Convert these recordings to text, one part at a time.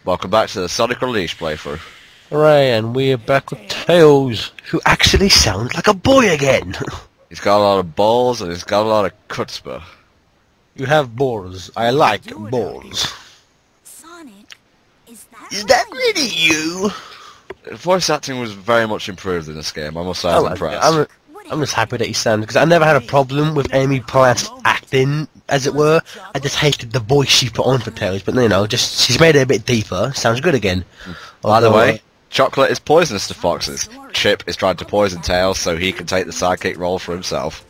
Welcome back to the Sonic Unleashed playthrough. Hooray, and we're back with Tails, who actually sounds like a boy again. He's got a lot of balls and he's got a lot of chutzpah. You have balls. I like balls. Sonic, Is that really you? Voice acting was very much improved in this game, I must say I was impressed. I'm just happy that he sounds, because I never had a problem with Amy Plant's acting, as it were. I just hated the voice she put on for Tails, but you know, just she's made it a bit deeper. Sounds good again. By the way, chocolate is poisonous to foxes. Chip is trying to poison Tails so he can take the sidekick role for himself.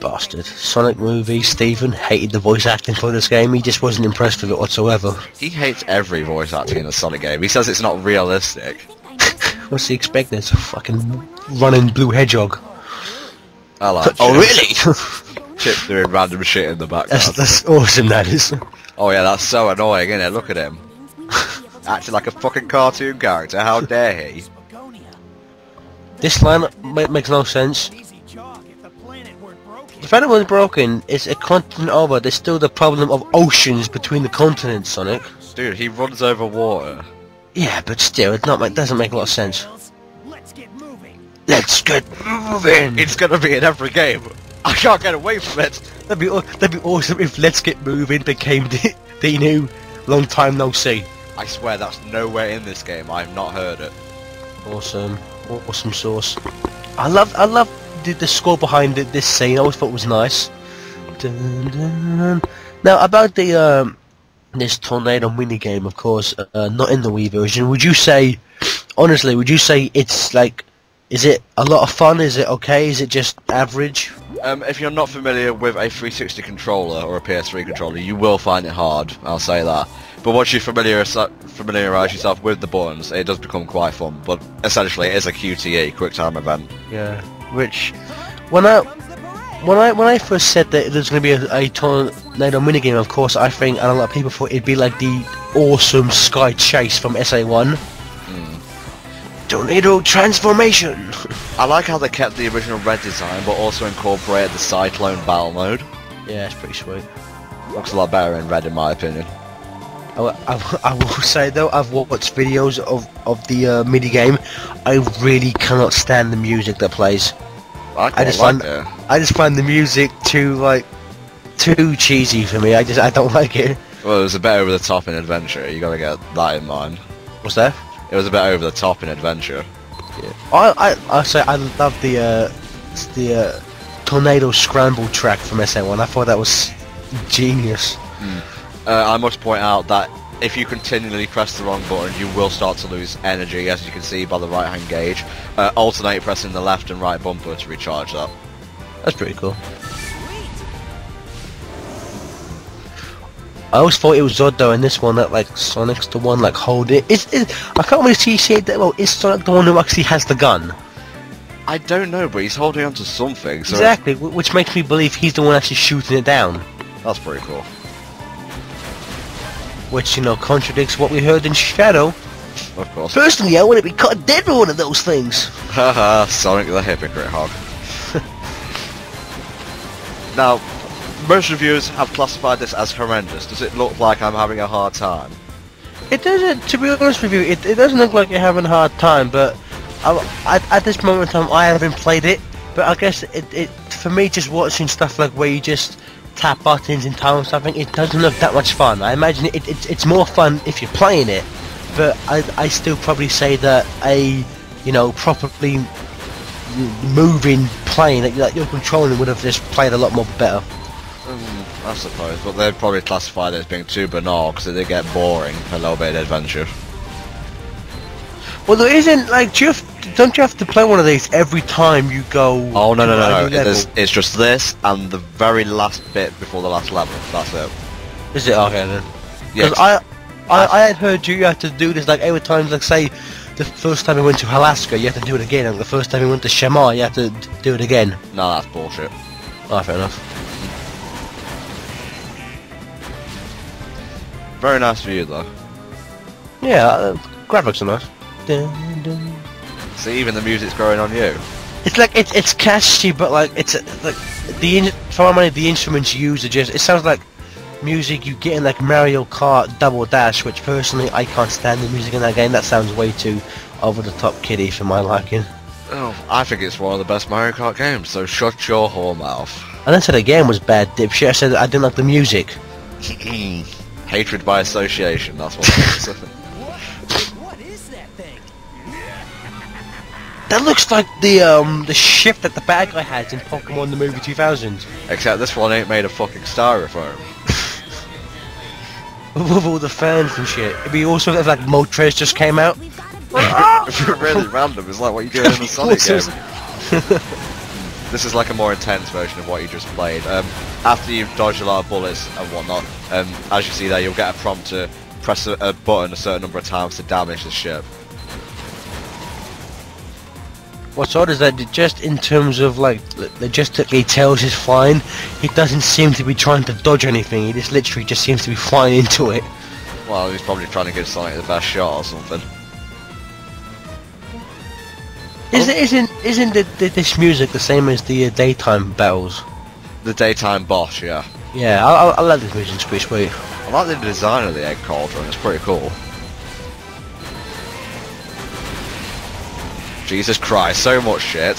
Bastard. Sonic movie, Stephen hated the voice acting for this game. He just wasn't impressed with it whatsoever. He hates every voice acting in a Sonic game. He says it's not realistic. What's he expecting? It's a fucking running blue hedgehog. I like Chip. Oh really? Chip doing random shit in the background. That's awesome, that is. Oh yeah, that's so annoying, isn't it? Look at him. Acting like a fucking cartoon character, how dare he? This line makes no sense. If anyone's broken, it's a continent over. There's still the problem of oceans between the continents, Sonic. Dude, he runs over water. Yeah, but still, it doesn't make a lot of sense. Let's get moving. Let's get moving! It's gonna be in every game. I can't get away from it. That'd be awesome if Let's Get Moving became the new long time no see. I swear that's nowhere in this game. I've not heard it. Awesome sauce. I love the score behind this scene. I always thought it was nice. Dun, dun. Now about the this tornado mini game, of course, not in the Wii version. Would you say, honestly, it's like, is it a lot of fun? Is it okay? Is it just average? If you're not familiar with a 360 controller or a PS3 controller, you will find it hard. I'll say that. But once you familiarise yourself with the buttons, it does become quite fun. But essentially, it is a QTE, quick time event. Yeah. Which, when I first said that there's going to be a tornado minigame, of course, I think, and a lot of people thought it'd be like the awesome Sky Chase from SA1. Tornado transformation! I like how they kept the original red design, but also incorporated the Cyclone battle mode. Yeah, it's pretty sweet. Looks a lot better in red, in my opinion. I will say though, I've watched videos of the minigame. I really cannot stand the music that plays. I just find the music too cheesy for me. I don't like it. Well, it was a bit over the top in Adventure. You gotta get that in mind. What's that? It was a bit over the top in Adventure. Yeah. I say I love the Tornado Scramble track from SA1. I thought that was genius. I must point out that if you continually press the wrong button, you will start to lose energy, as you can see by the right hand gauge. Alternate pressing the left and right bumper to recharge that. That's pretty cool. I always thought it was odd though in this one that like Sonic's the one like holding it. I can't really see it that well. Is Sonic the one who actually has the gun? I don't know, but he's holding on to something. So exactly, which makes me believe he's the one actually shooting it down. That's pretty cool. Which, you know, contradicts what we heard in Shadow. Of course. Personally, I want to be cut dead with one of those things. Haha, Sonic the hypocrite hog. Now, most reviewers have classified this as horrendous. Does it look like I'm having a hard time? It doesn't, to be honest with you, it doesn't look like you're having a hard time, but at this moment in time I haven't played it, but I guess it for me, just watching stuff like where you just tap buttons in time or something, it doesn't look that much fun. I imagine it's more fun if you're playing it, but I still probably say that properly moving playing that you're controlling would have just played a lot more better. I suppose, but they'd probably classify it as being too banal because it did get boring a little bit in Adventure. Well, there isn't, like, don't you have to play one of these every time you go? Oh no. It's just this and the very last bit before the last level. That's it. Is it okay then? Yes. I had heard you had to do this like every time. Like say, the first time we went to Alaska, you have to do it again, and the first time we went to Shaman, you have to do it again. No, that's bullshit. Oh, fair enough. Very nice view though. Yeah, graphics are nice. Dun, dun. See, even the music's growing on you. It's like it's catchy, but like it's like the instruments used are just. It sounds like music you get in like Mario Kart Double Dash, which personally I can't stand the music in that game. That sounds way too over the top kiddie for my liking. Oh, I think it's one of the best Mario Kart games, so shut your whore mouth. I didn't say the game was bad, dipshit. I said I didn't like the music. Hatred by association, that's what it is. What is that thing? That looks like the ship that the bad guy has in Pokemon the movie 2000. Except this one ain't made of fucking styrofoam. With all the fans and shit. It'd be also if like Moltres just came out. We've got a If you're really random, it's like what you doing in the Sonic game. This is like a more intense version of what you just played. After you've dodged a lot of bullets and whatnot, as you see there, you'll get a prompt to press a button a certain number of times to damage the ship. What's odd is that just in terms of like logistically Tails is fine. He doesn't seem to be trying to dodge anything. He just literally just seems to be flying into it. Well, he's probably trying to give Sonic the best shot or something. Isn't this music the same as the daytime battles? The daytime boss, yeah. Yeah, I like this music. It's pretty sweet. I like the design of the egg cauldron, it's pretty cool. Jesus Christ, so much shit.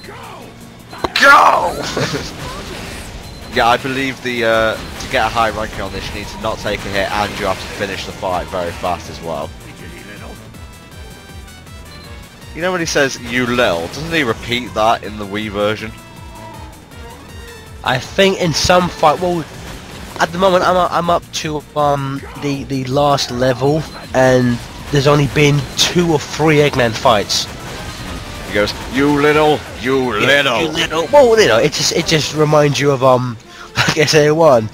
Go! Yeah, I believe the to get a high ranking on this, you need to not take a hit and you have to finish the fight very fast as well. You know when he says, "you little," doesn't he repeat that in the Wii version? I think in some fight, well, at the moment I'm up to the last level, and there's only been 2 or 3 Eggman fights. He goes, "You little, you little." You little. Well, you know, it just reminds you of like SA1.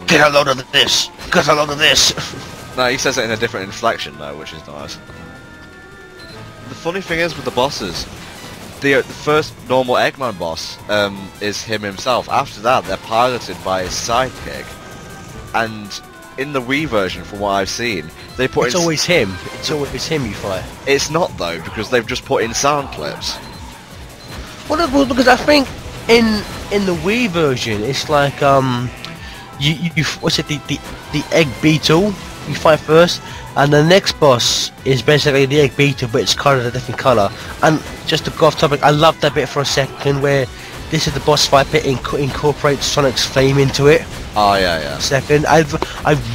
Get a load of this. Get a load of this. No, he says it in a different inflection though, which is nice. The funny thing is with the bosses, the first normal Eggman boss is him himself. After that, they're piloted by his sidekick, and in the Wii version, from what I've seen, they put It's in... always him. It's always him you fight. It's not though, because they've just put in sound clips. Well, because I think in the Wii version, it's like you what's it the egg beetle you fight first, and the next boss is basically the egg beetle, but it's coloured a different colour. And just to go off topic, I love that bit for a second where this is the boss fight bit incorporates Sonic's flame into it. Oh yeah. Second, I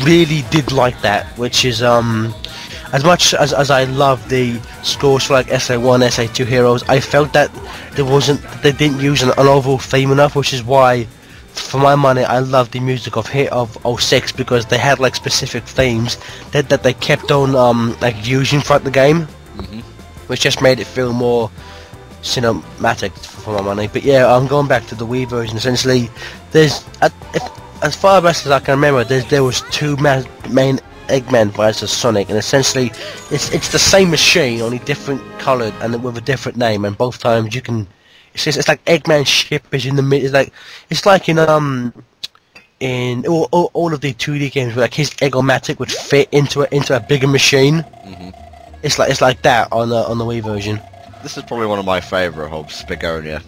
really did like that, which is as much as I love the scores for like SA1, SA2 heroes, I felt that they didn't use an overall theme enough, which is why, for my money, I love the music of 06 because they had like specific themes that they kept on like using throughout the game, which just made it feel more cinematic for my money. But yeah, I'm going back to the Wii version. Essentially, there's as far back as I can remember, there was 2 main Eggman versus Sonic, and essentially it's the same machine, only different coloured and with a different name. And both times you can, it's like Eggman's ship is in the middle. It's like in all of the 2D games where like his Egg-O-Matic would fit into a bigger machine. It's like that on the Wii version. This is probably one of my favourite hubs, Begonia.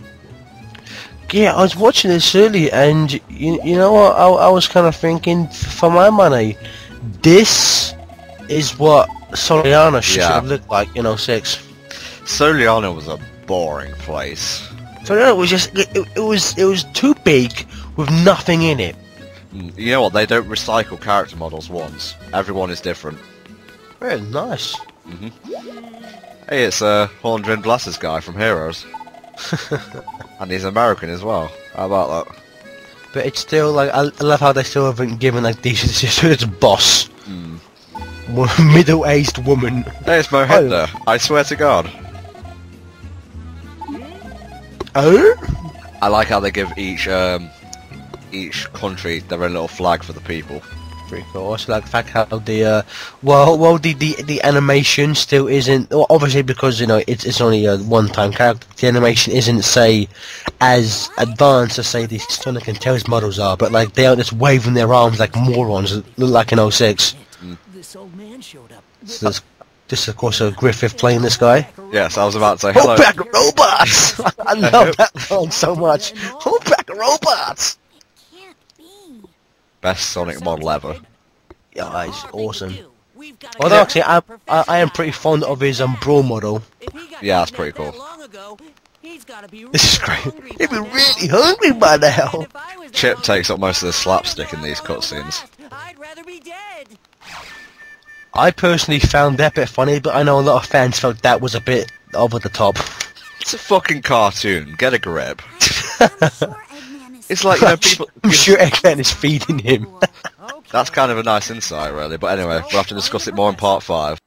Yeah, I was watching this earlier, and you know what? I was kind of thinking, for my money, this is what Soliana should have looked like in 06. Soliana was a boring place. Soliana was just it was too big with nothing in it. You know what? They don't recycle character models once. Everyone is different. Very nice. Hey, it's Horned Rimmed Glasses guy from Heroes. And he's American as well. How about that? But it's still like, I love how they still haven't given like this to its boss. Middle-aged woman. Hey, it's Mohenda. I swear to God. Oh? I like how they give each country their own little flag for the people. Pretty cool. Also like the fact how the the animation still isn't, well, obviously because it's only a one-time character. The animation isn't say as advanced as say the Sonic and Tails models are, but like they are just waving their arms like morons, like in 06. This old man showed up. So this is of course a Griffith playing this guy. Yes, I was about to say hello. Hold back robots! I love that song so much. Hold back robots! Can't be. Best Sonic model ever. Yeah, it's awesome. Although actually, I am pretty fond of his Brawl model. Yeah, that's pretty cool. This is great. He'd be really hungry by now. Chip takes up most of the slapstick in these cutscenes. I'd rather be dead. I personally found that bit funny, but I know a lot of fans felt that was a bit over the top. It's a fucking cartoon. Get a grip. It's like, you know, people... I'm sure Eggman is feeding him. That's kind of a nice insight, really. But anyway, we'll have to discuss it more in part 5.